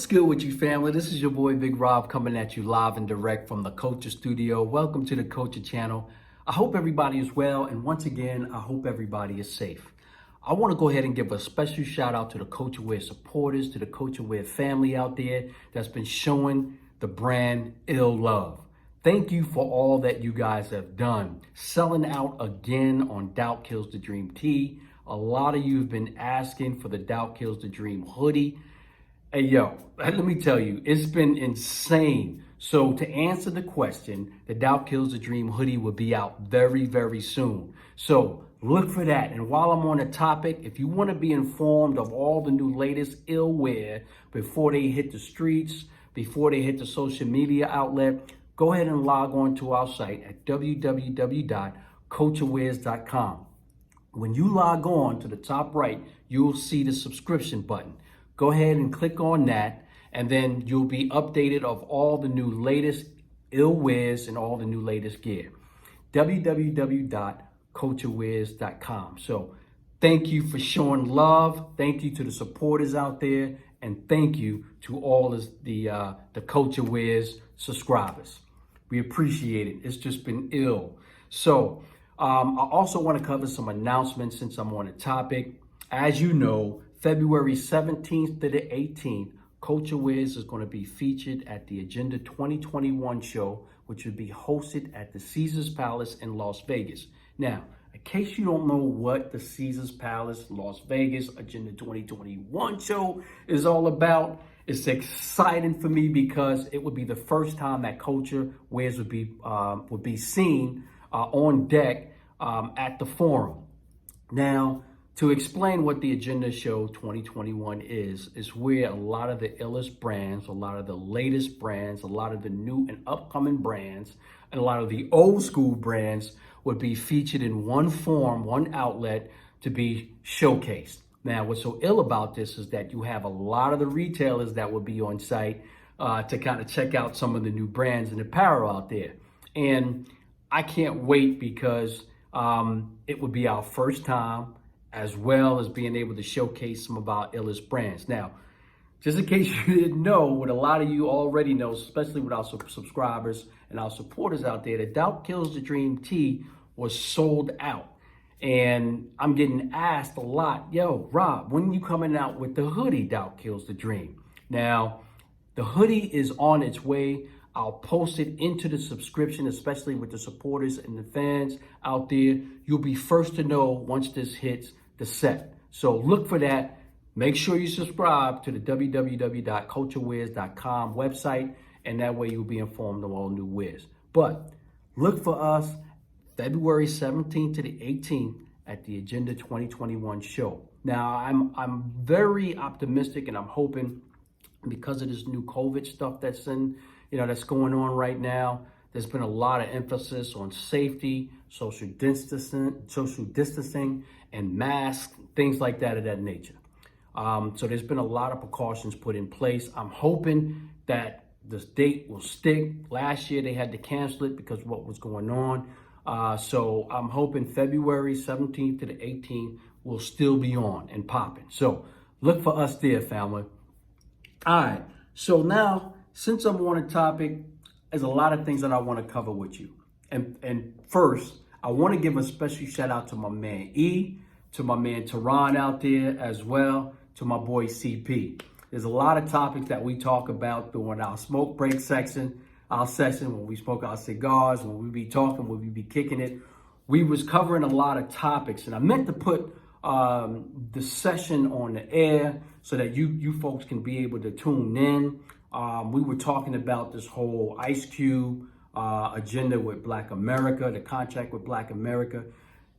What's good with you, family? This is your boy Big Rob coming at you live and direct from the Culture studio. Welcome to the Culture channel. I hope everybody is well, and once again, I hope everybody is safe. I want to go ahead and give a special shout out to the Culture Wear supporters, to the Culture Wear family out there that's been showing the brand ill love. Thank you for all that you guys have done. Selling out again on Doubt Kills the Dream tee. A lot of you have been asking for the Doubt Kills the Dream hoodie. Hey, yo, let me tell you, it's been insane. So to answer the question, the Doubt Kills the Dream hoodie will be out very, very soon. So look for that. And while I'm on the topic, if you want to be informed of all the new latest ill wear before they hit the streets, before they hit the social media outlet, go ahead and log on to our site at www.culturewears.com. When you log on to the top right, you'll see the subscription button. Go ahead and click on that, and then you'll be updated of all the new latest ill wears and all the new latest gear. www.culturewears.com. So thank you for showing love. Thank you to the supporters out there, and thank you to all the Culture Wears subscribers. We appreciate it. It's just been ill. So I also want to cover some announcements since I'm on the topic. As you know, February 17th to the 18th, Culture Wears is going to be featured at the Agenda 2021 show, which will be hosted at the Caesars Palace in Las Vegas. Now, in case you don't know what the Caesars Palace Las Vegas Agenda 2021 show is all about, it's exciting for me because it would be the first time that Culture Wears would be seen on deck at the forum. Now, to explain what the Agenda Show 2021 is where a lot of the illest brands, a lot of the latest brands, a lot of the new and upcoming brands, and a lot of the old school brands would be featured in one form, one outlet to be showcased. Now, what's so ill about this is that you have a lot of the retailers that will be on site to kind of check out some of the new brands and apparel out there. And I can't wait because it would be our first time, as well as being able to showcase some of our illest brands. Now, just in case you didn't know, what a lot of you already know, especially with our subscribers and our supporters out there, the Doubt Kills the Dream tee was sold out. And I'm getting asked a lot, yo, Rob, when are you coming out with the hoodie Doubt Kills the Dream? Now, the hoodie is on its way. I'll post it into the subscription, especially with the supporters and the fans out there. You'll be first to know once this hits the set. So look for that. Make sure you subscribe to the www.culturewears.com website, and that way you'll be informed of all new wears. But look for us February 17th to the 18th at the Agenda 2021 show. Now, I'm very optimistic, and I'm hoping because of this new COVID stuff that's going on right now. There's been a lot of emphasis on safety, social distancing, and masks, things like that of that nature. So there's been a lot of precautions put in place. I'm hoping that this date will stick. Last year they had to cancel it because of what was going on. So I'm hoping February 17th to the 18th will still be on and popping. So look for us there, family. All right. So now, since I'm on a topic, there's a lot of things that I want to cover with you. And first, I want to give a special shout out to my man E, to my man Tehran out there, as well, to my boy CP. There's a lot of topics that we talk about during our smoke break section, when we smoke our cigars, when we be talking, when we be kicking it. We was covering a lot of topics, and I meant to put the session on the air so that you folks can be able to tune in. We were talking about this whole Ice Cube agenda with Black America, the contract with Black America.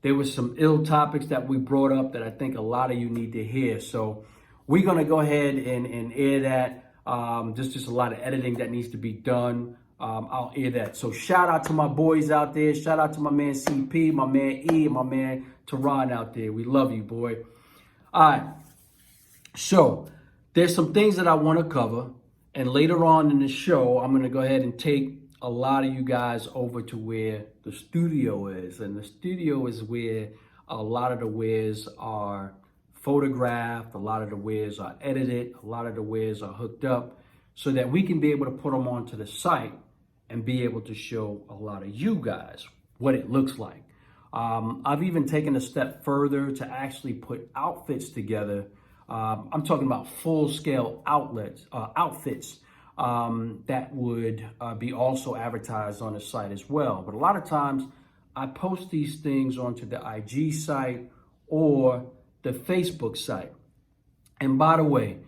There was some ill topics that we brought up that I think a lot of you need to hear. So we're going to go ahead and air that. Just a lot of editing that needs to be done. I'll air that. So shout out to my boys out there. Shout out to my man CP, my man E, and my man Tehran out there. We love you, boy. All right. So there's some things that I want to cover. And later on in the show, I'm going to go ahead and take a lot of you guys over to where the studio is. And the studio is where a lot of the wares are photographed, a lot of the wears are edited, a lot of the wears are hooked up so that we can be able to put them onto the site and be able to show a lot of you guys what it looks like. I've even taken a step further to actually put outfits together. I'm talking about full-scale outfits that would be also advertised on the site as well. But a lot of times I post these things onto the IG site or the Facebook site. And by the way,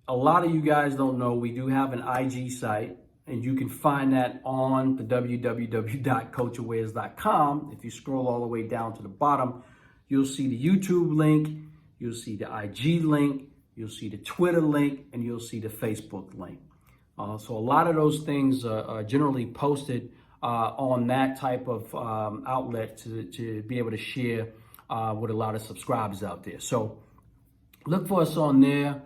a lot of you guys don't know we do have an IG site, and you can find that on the www.culturewears.com. If you scroll all the way down to the bottom, you'll see the YouTube link, you'll see the IG link, you'll see the Twitter link, and you'll see the Facebook link. So a lot of those things are generally posted on that type of outlet to be able to share with a lot of subscribers out there. So look for us on there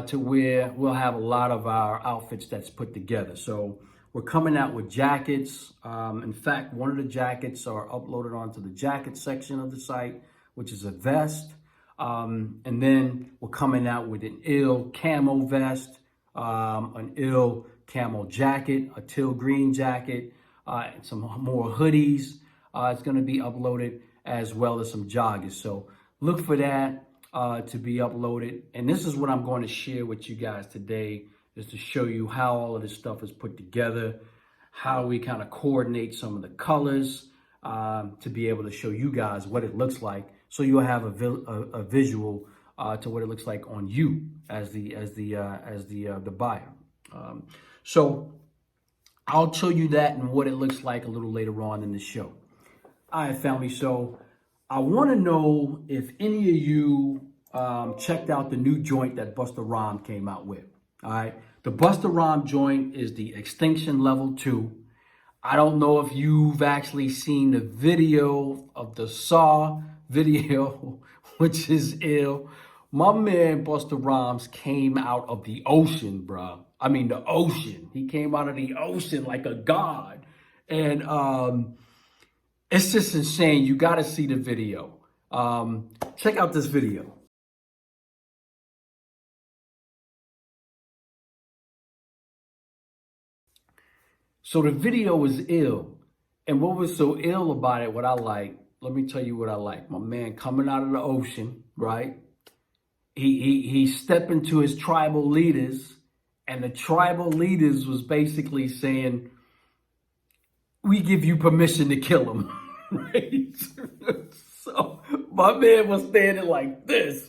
to where we'll have a lot of our outfits that's put together. So we're coming out with jackets. In fact, one of the jackets are uploaded onto the jacket section of the site, which is a vest. And then we're coming out with an ill camo vest, an ill camo jacket, a teal green jacket, some more hoodies. It's going to be uploaded, as well as some joggers. So look for that to be uploaded. And this is what I'm going to share with you guys today, is to show you how all of this stuff is put together, how we kind of coordinate some of the colors to be able to show you guys what it looks like, so you'll have a visual to what it looks like on you as the buyer. So I'll show you that and what it looks like a little later on in the show. All right, family. So I want to know if any of you checked out the new joint that Busta Rhymes came out with. All right. The Busta Rhymes joint is the Extinction Level 2. I don't know if you've actually seen the video of the Saw video, which is ill. My man Busta Rhymes came out of the ocean, bro. I mean, the ocean. He came out of the ocean like a god. And it's just insane. You got to see the video. Check out this video. So the video was ill. And what was so ill about it, what I like, let me tell you what I like. My man coming out of the ocean, right? He stepped into his tribal leaders, and the tribal leaders was basically saying, we give you permission to kill him, right? So my man was standing like this.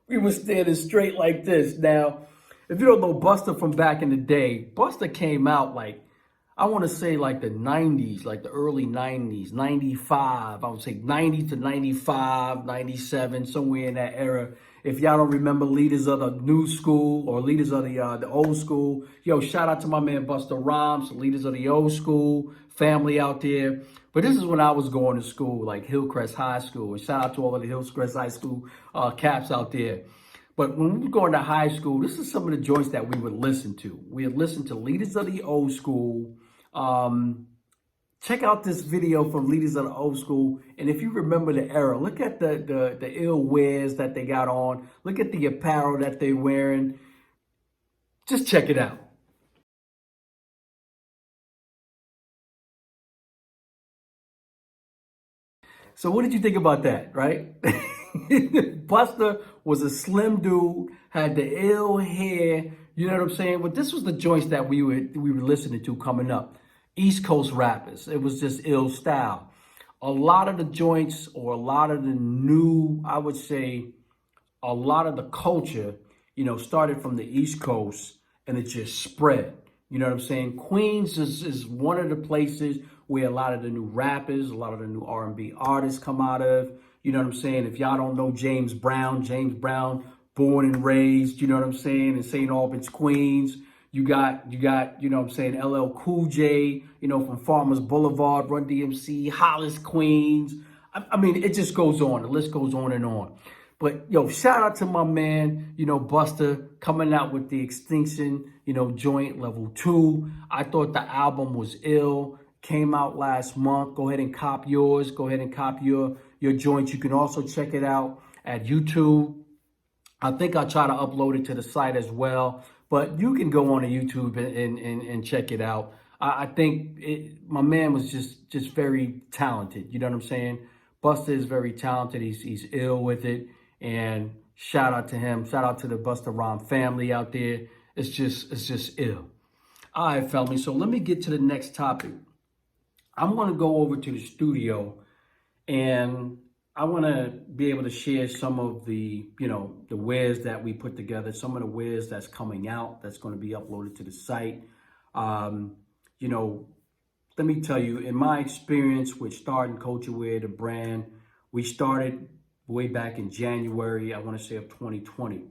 We were standing straight like this. Now, if you don't know Busta from back in the day, Busta came out like, I want to say like the 90s, like the early 90s, 95. I would say 90 to 95, 97, somewhere in that era. If y'all don't remember leaders of the new school or leaders of the old school, yo, shout out to my man Busta Rhymes, leaders of the old school, family out there. But this is when I was going to school, like Hillcrest High School. And shout out to all of the Hillcrest High School caps out there. But when we were going to high school, this is some of the joints that we would listen to. We would listen to leaders of the old school. Check out this video from leaders of the old school. And if you remember the era, look at the ill wears that they got on. Look at the apparel that they're wearing. Just check it out. So what did you think about that, right? Busta was a slim dude, had the ill hair, you know what I'm saying? But this was the joints that we were listening to coming up. East Coast rappers. It was just ill style. A lot of the joints, or a lot of the new, I would say, a lot of the culture, started from the East Coast, and it just spread. You know what I'm saying? Queens is one of the places where a lot of the new rappers, a lot of the new R&B artists come out of. You know what I'm saying? If y'all don't know James Brown, born and raised, you know what I'm saying, in St. Albans, Queens. You got, you know what I'm saying, LL Cool J, from Farmers Boulevard, Run DMC, Hollis, Queens. I mean, it just goes on. The list goes on and on. But, shout out to my man, Busta, coming out with the Extinction, joint level 2. I thought the album was ill. Came out last month. Go ahead and cop yours. Go ahead and cop your joint. You can also check it out at YouTube. I think I'll try to upload it to the site as well, but you can go on to YouTube and check it out. I think my man was just very talented. You know what I'm saying? Busta is very talented. He's ill with it, and shout out to him. Shout out to the Busta Rhyme family out there. It's just ill. All right, family. So let me get to the next topic. I'm gonna go over to the studio and I want to be able to share some of the, the wares that we put together, some of the wares that's coming out, that's going to be uploaded to the site. Um, you know, Let me tell you, in my experience with starting Culture Wear, the brand, we started way back in January, I want to say of 2020.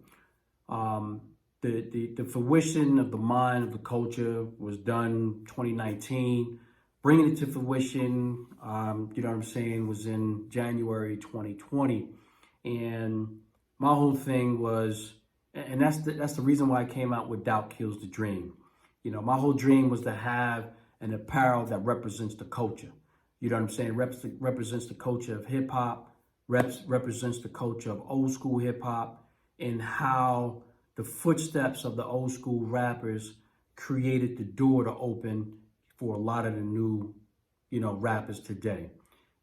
Um, the fruition of the mind of the culture was done 2019. Bringing it to fruition, you know what I'm saying, was in January 2020. And my whole thing was, and that's the reason why I came out with Doubt Kills the Dream. My whole dream was to have an apparel that represents the culture. You know what I'm saying? Represents the culture of hip hop, represents the culture of old school hip hop, and how the footsteps of the old school rappers created the door to open for a lot of the new, rappers today.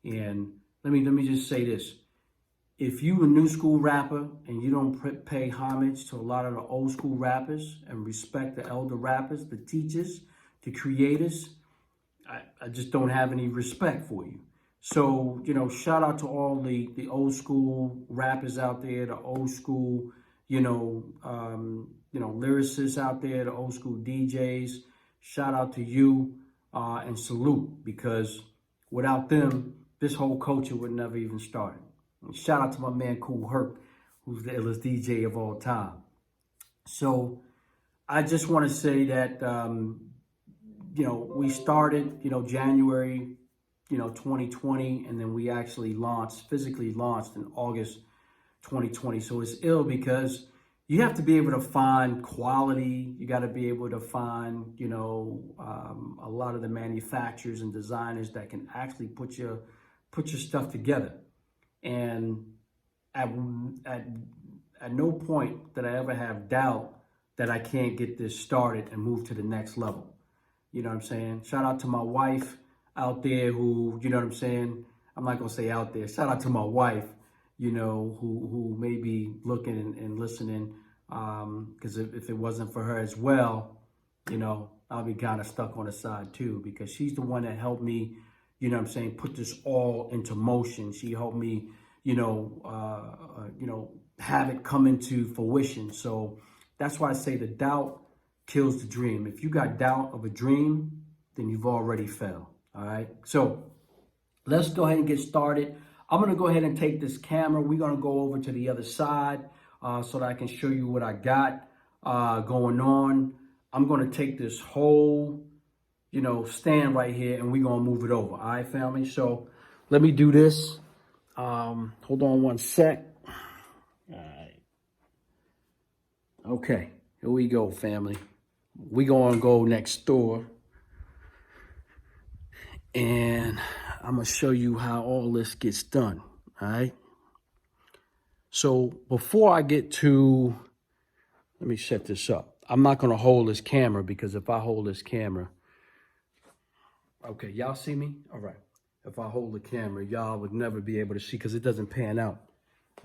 And let me just say this. If you a new school rapper and you don't pay homage to a lot of the old school rappers and respect the elder rappers, the teachers, the creators, I just don't have any respect for you. So, shout out to all the old school rappers out there, the old school, lyricists out there, the old school DJs. Shout out to you and salute, because without them, this whole culture would never even start. And shout out to my man Kool Herc, who's the illest DJ of all time. So I just want to say that, we started, January, 2020, and then we actually physically launched in August 2020. So it's ill because you have to be able to find quality. You got to be able to find, a lot of the manufacturers and designers that can actually put your stuff together. And at no point did I ever have doubt that I can't get this started and move to the next level. You know what I'm saying? Shout out to my wife out there who, you know what I'm saying? I'm not going to say out there. Shout out to my wife, who may be looking and listening. Because if it wasn't for her as well, I'll be kind of stuck on the side too, because she's the one that helped me, put this all into motion. She helped me, have it come into fruition. So that's why I say the doubt kills the dream. If you got doubt of a dream, then you've already failed. All right. So let's go ahead and get started. I'm going to go ahead and take this camera. We're going to go over to the other side so that I can show you what I got going on. I'm going to take this whole, stand right here, and we're going to move it over. All right, family. So let me do this. Hold on one sec. All right. Okay. Here we go, family. We going to go next door, and I'm going to show you how all this gets done, all right? So before I get to, let me set this up. I'm not going to hold this camera, because if I hold this camera, okay, y'all see me? All right. If I hold the camera, y'all would never be able to see because it doesn't pan out.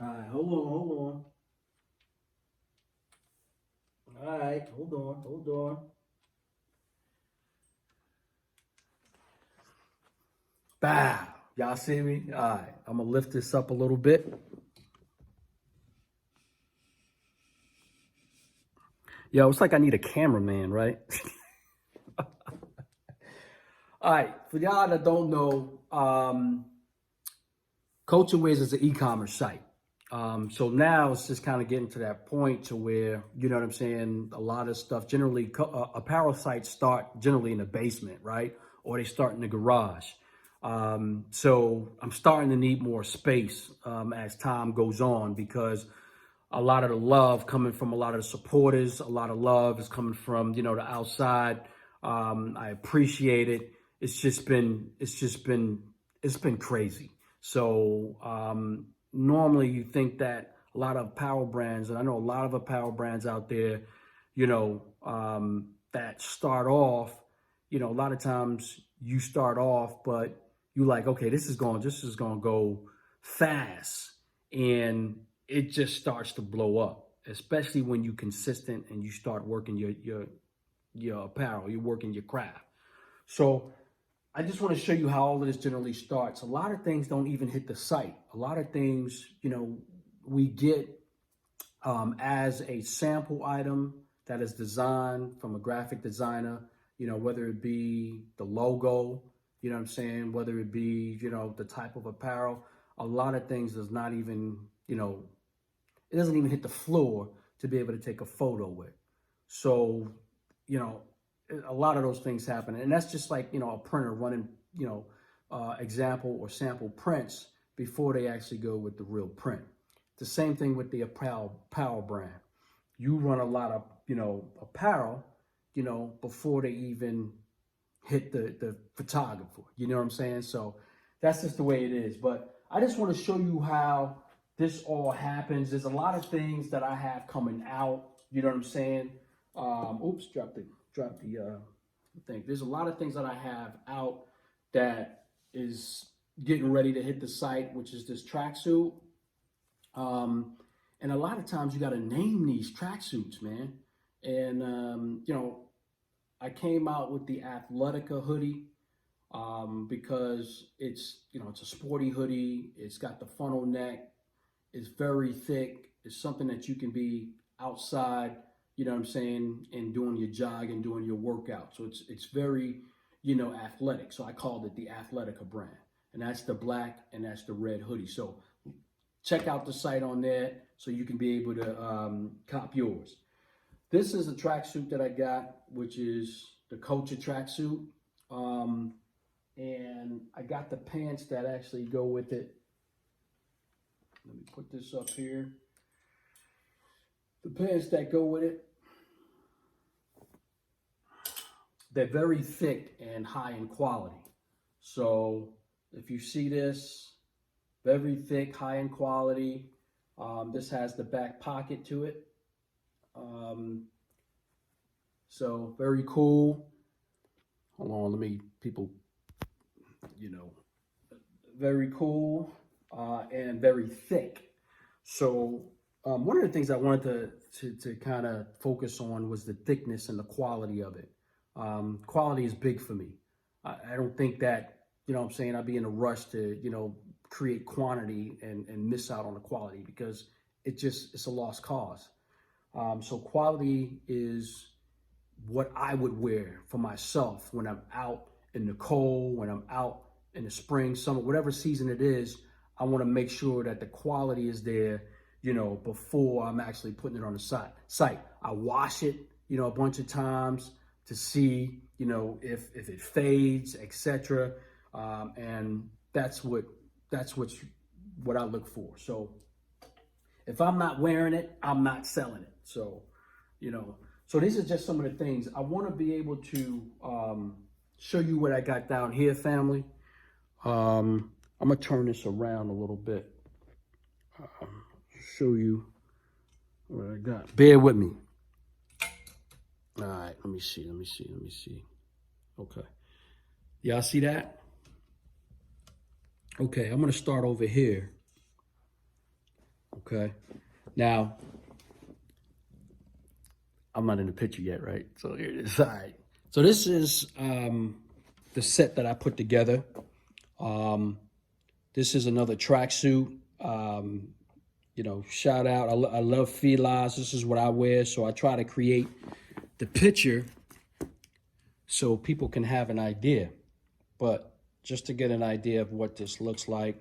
All right, hold on. All right, hold on. Bow. Y'all see me? All right, I'm going to lift this up a little bit. Yo, it's like I need a cameraman, right? All right, for y'all that don't know, Culture Wears is an e-commerce site. So now it's just kind of getting to that point to where, you know what I'm saying, a lot of stuff, generally, apparel sites start generally in the basement, right? Or they start in the garage. So I'm starting to need more space as time goes on, because a lot of the love coming from a lot of the supporters, a lot of love is coming from, the outside. I appreciate it. It's been crazy. So normally you think that a lot of apparel brands, and I know a lot of apparel brands out there, you know, that start off, you know, a lot of times you start off, but you like, okay, this is going to go fast, and it just starts to blow up, especially when you consistent and you start working your apparel, you're working your craft. So I just want to show you how all of this generally starts. A lot of things don't even hit the site. A lot of things, you know, we get as a sample item that is designed from a graphic designer, you know, whether it be the logo, you know what I'm saying, whether it be, you know, the type of apparel. A lot of things does not even, you know, it doesn't even hit the floor to be able to take a photo with. So, you know, a lot of those things happen. And that's just like, you know, a printer running, you know, example or sample prints before they actually go with the real print. The same thing with the apparel brand. You run a lot of, you know, apparel, you know, before they even hit the photographer. You know what I'm saying? So that's just the way it is. But I just want to show you how this all happens. There's a lot of things that I have coming out. You know what I'm saying? Oops, drop the thing. There's a lot of things that I have out that is getting ready to hit the site, which is this tracksuit. And a lot of times you got to name these tracksuits, man. And, you know, I came out with the Athletica hoodie because it's, you know, it's a sporty hoodie. It's got the funnel neck. It's very thick. It's something that you can be outside, you know what I'm saying, and doing your jog and doing your workout. So it's very, you know, athletic. So I called it the Athletica brand. And that's the black and that's the red hoodie. So check out the site on there so you can be able to cop yours. This is a tracksuit that I got, which is the Kulture tracksuit. And I got the pants that actually go with it. Let me put this up here. The pants that go with it, they're very thick and high in quality. So if you see this, very thick, high in quality. This has the back pocket to it. So very cool. Hold on, let me, people, you know, very cool and very thick. So one of the things I wanted to kind of focus on was the thickness and the quality of it. Quality is big for me. I don't think that, you know what I'm saying, I'd be in a rush to, you know, create quantity and miss out on the quality because it's a lost cause. So quality is what I would wear for myself when I'm out in the cold, when I'm out in the spring, summer, whatever season it is. I want to make sure that the quality is there, you know, before I'm actually putting it on the site. I wash it, you know, a bunch of times to see, you know, if it fades, etc. And that's what I look for. So if I'm not wearing it, I'm not selling it. So, you know, so these are just some of the things I want to be able to show you what I got down here, family. I'm gonna turn this around a little bit. Show you what I got. Bear with me. All right, let me see. Okay, y'all see that? Okay, I'm gonna start over here. Okay, now I'm not in the picture yet, right? So here it is. All right. So this is the set that I put together. This is another tracksuit. You know, shout out. I love felines. This is what I wear. So I try to create the picture so people can have an idea. But just to get an idea of what this looks like.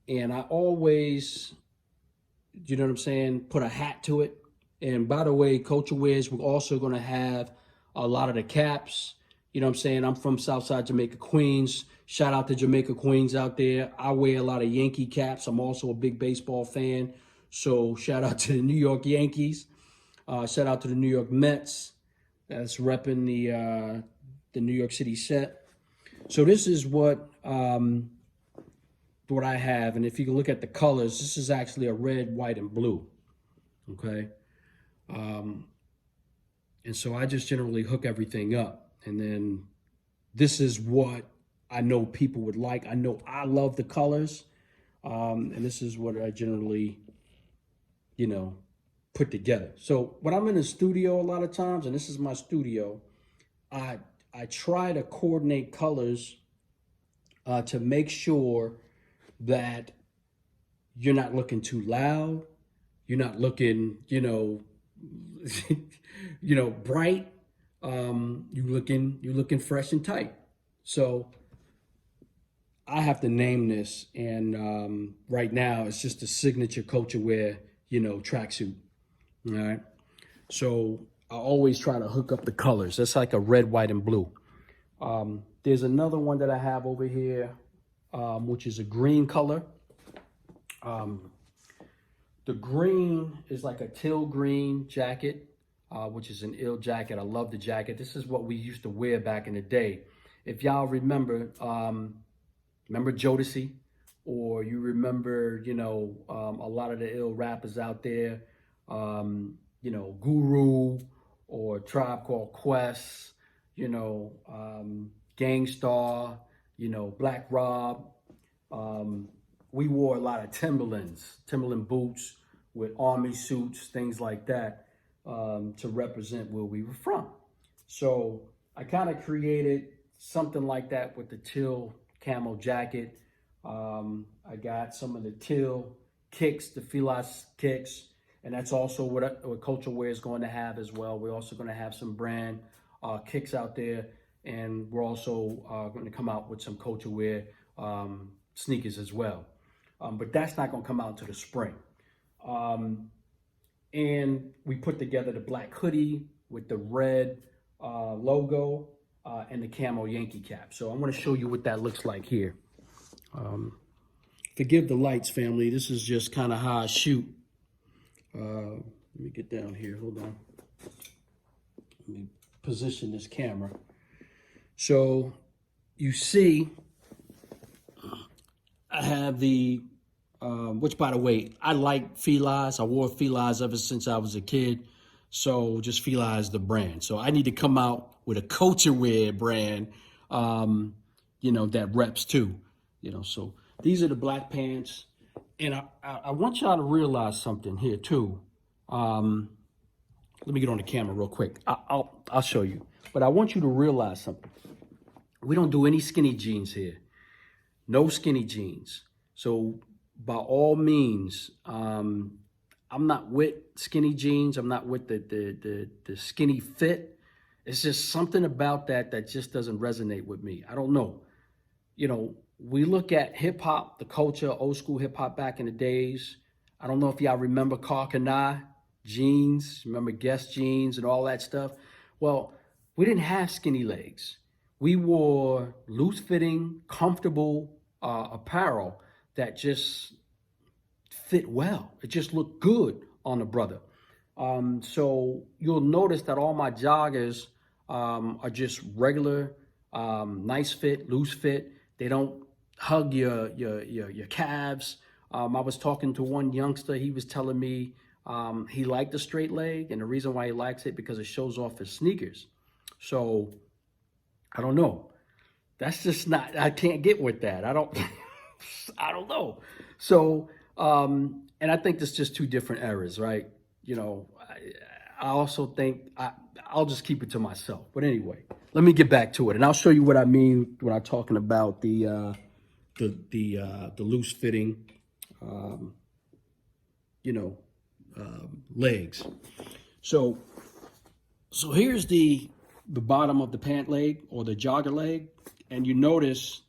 And I always, you know what I'm saying, put a hat to it. And by the way, Culture Wears, we're also going to have a lot of the caps. You know what I'm saying? I'm from Southside Jamaica, Queens. Shout out to Jamaica, Queens out there. I wear a lot of Yankee caps. I'm also a big baseball fan. So shout out to the New York Yankees. Shout out to the New York Mets. That's repping the New York City set. So this is what I have, and if you can look at the colors, this is actually a red, white, and blue. Okay, and so I just generally hook everything up, and then this is what I know people would like. I know I love the colors, and this is what I generally, put together. So when I'm in the studio a lot of times, and this is my studio, I try to coordinate colors to make sure that you're not looking too loud, you're not looking, bright. You're looking fresh and tight. So I have to name this, and right now it's just a signature culture wear, tracksuit. All right. So I always try to hook up the colors. That's like a red, white, and blue. There's another one that I have over here, which is a green color. The green is like a teal green jacket, which is an ill jacket. I love the jacket. This is what we used to wear back in the day. If y'all remember Jodeci, or you remember, a lot of the ill rappers out there, Guru or Tribe Called Quest, Gangstar, Black Rob. We wore a lot of Timberland boots with army suits, things like that, to represent where we were from. So I kind of created something like that with the teal camo jacket. I got some of the teal kicks, the Filas kicks, and that's also what Culture Wear is going to have as well. We're also going to have some brand kicks out there, and we're also going to come out with some Culture Wear sneakers as well. But that's not going to come out until the spring. And we put together the black hoodie with the red logo and the camo Yankee cap. So I'm going to show you what that looks like here. Forgive the lights, family. This is just kind of how I shoot. Let me get down here. Hold on. Let me position this camera. So you see, I have the, which by the way, I like Filas. I wore Filas ever since I was a kid. So just Fila is the brand. So I need to come out with a Culture Wear brand, that reps too. So these are the black pants. And I want y'all to realize something here too. Let me get on the camera real quick. I'll show you. But I want you to realize something. We don't do any skinny jeans here. No skinny jeans. So by all means, I'm not with skinny jeans. I'm not with the skinny fit. It's just something about that just doesn't resonate with me. I don't know. We look at hip hop, the culture, old school hip hop back in the days. I don't know if y'all remember Karkanai jeans, remember Guess jeans and all that stuff. Well, we didn't have skinny legs. We wore loose fitting, comfortable apparel that just fit well. It just looked good on the brother. So you'll notice that all my joggers are just regular, nice fit, loose fit. They don't hug your calves. I was talking to one youngster. He was telling me he liked the straight leg, and the reason why he likes it because it shows off his sneakers. So I don't know. That's just not. I can't get with that. I don't. I don't know. So and I think that's just two different eras, right? I also think I'll just keep it to myself. But anyway, let me get back to it, and I'll show you what I mean when I'm talking about the loose fitting, legs. So here's the bottom of the pant leg or the jogger leg, and you notice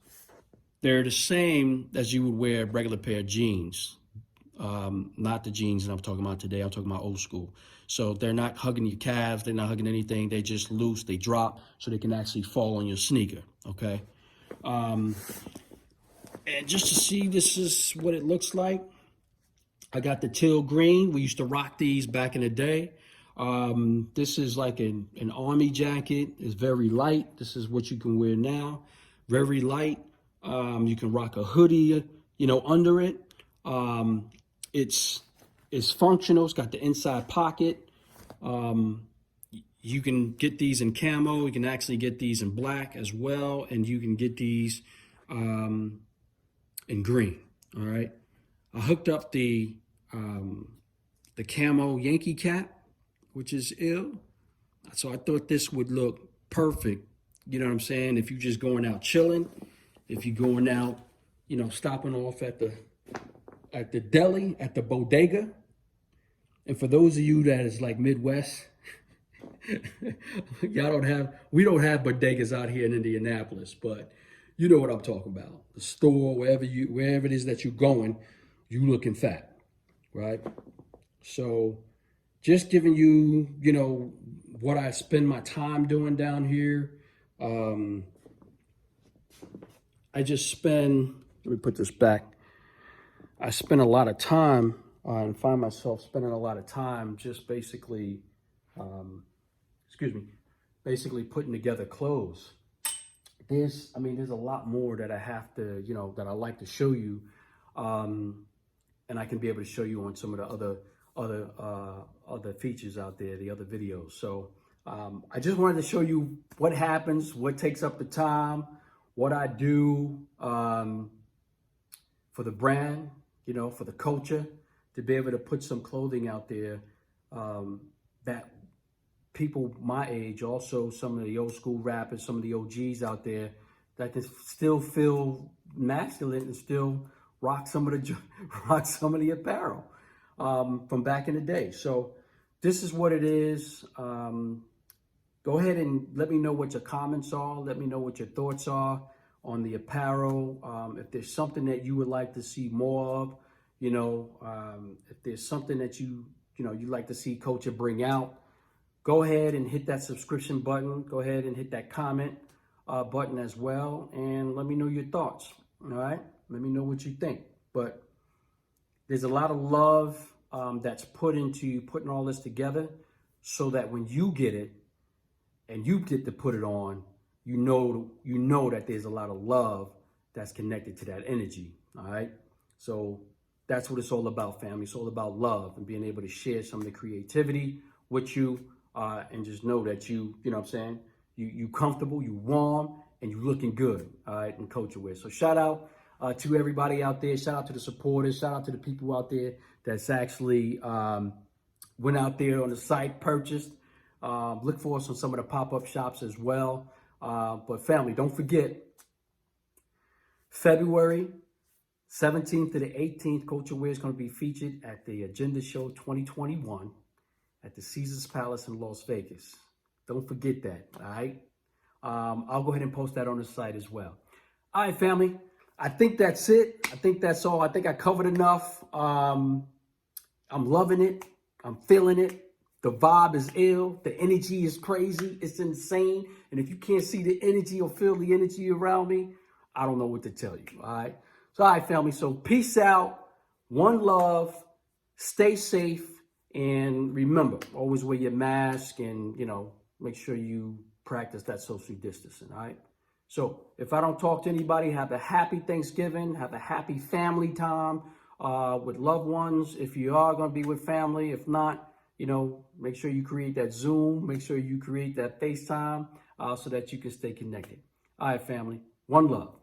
they're the same as you would wear a regular pair of jeans. Not the jeans that I'm talking about today. I'm talking about old school. So they're not hugging your calves. They're not hugging anything. They just loose. They drop so they can actually fall on your sneaker. Okay. And just to see, this is what it looks like. I got the teal green. We used to rock these back in the day. This is like an army jacket. It's very light. This is what you can wear now. very light. You can rock a hoodie, under it. It's functional. It's got the inside pocket. You can get these in camo. You can actually get these in black as well, and you can get these in green. All right. I hooked up the camo Yankee cap, which is ill. So I thought this would look perfect. You know what I'm saying? If you're just going out chilling, if you're going out, stopping off at the deli, at the bodega. And for those of you that is like Midwest, we don't have bodegas out here in Indianapolis, but you know what I'm talking about. The store, wherever it is that you're going, you looking fat, right? So just giving you, what I spend my time doing down here. I just spend, let me put this back. I spend a lot of time and find myself spending a lot of time just basically, basically putting together clothes. There's a lot more that I have to, that I like to show you. And I can be able to show you on some of the other features out there, the other videos. So I just wanted to show you what happens, what takes up the time, what I do for the brand, for the culture, to be able to put some clothing out there that people my age, also some of the old school rappers, some of the OGs out there that can still feel masculine and still rock some of the apparel from back in the day. So this is what it is. Go ahead and let me know what your comments are. Let me know what your thoughts are on the apparel. If there's something that you would like to see more of, if there's something that you'd like to see Culture bring out, go ahead and hit that subscription button. Go ahead and hit that comment button as well. And let me know your thoughts. All right. Let me know what you think. But there's a lot of love that's put into putting all this together so that when you get it and you get to put it on, you know that there's a lot of love that's connected to that energy. All right. So that's what it's all about, family. It's all about love and being able to share some of the creativity with you and just know that you know what I'm saying? You comfortable, you warm, and you looking good, all right, in culture wear. So shout out to everybody out there. Shout out to the supporters. Shout out to the people out there that's actually went out there on the site, purchased. Look for us on some of the pop-up shops as well. But family, don't forget, February 17th to the 18th, Culture Wear is going to be featured at the Agenda Show 2021 at the Caesars Palace in Las Vegas. Don't forget that, all right? I'll go ahead and post that on the site as well. All right, family. I think that's it. I think that's all. I think I covered enough. I'm loving it. I'm feeling it. The vibe is ill. The energy is crazy. It's insane. And if you can't see the energy or feel the energy around me, I don't know what to tell you, all right? So, all right, family. So, peace out. One love. Stay safe. And remember, always wear your mask and, make sure you practice that social distancing, all right? So if I don't talk to anybody, have a happy Thanksgiving, have a happy family time with loved ones. If you are going to be with family, if not, make sure you create that Zoom, make sure you create that FaceTime so that you can stay connected. All right, family, one love.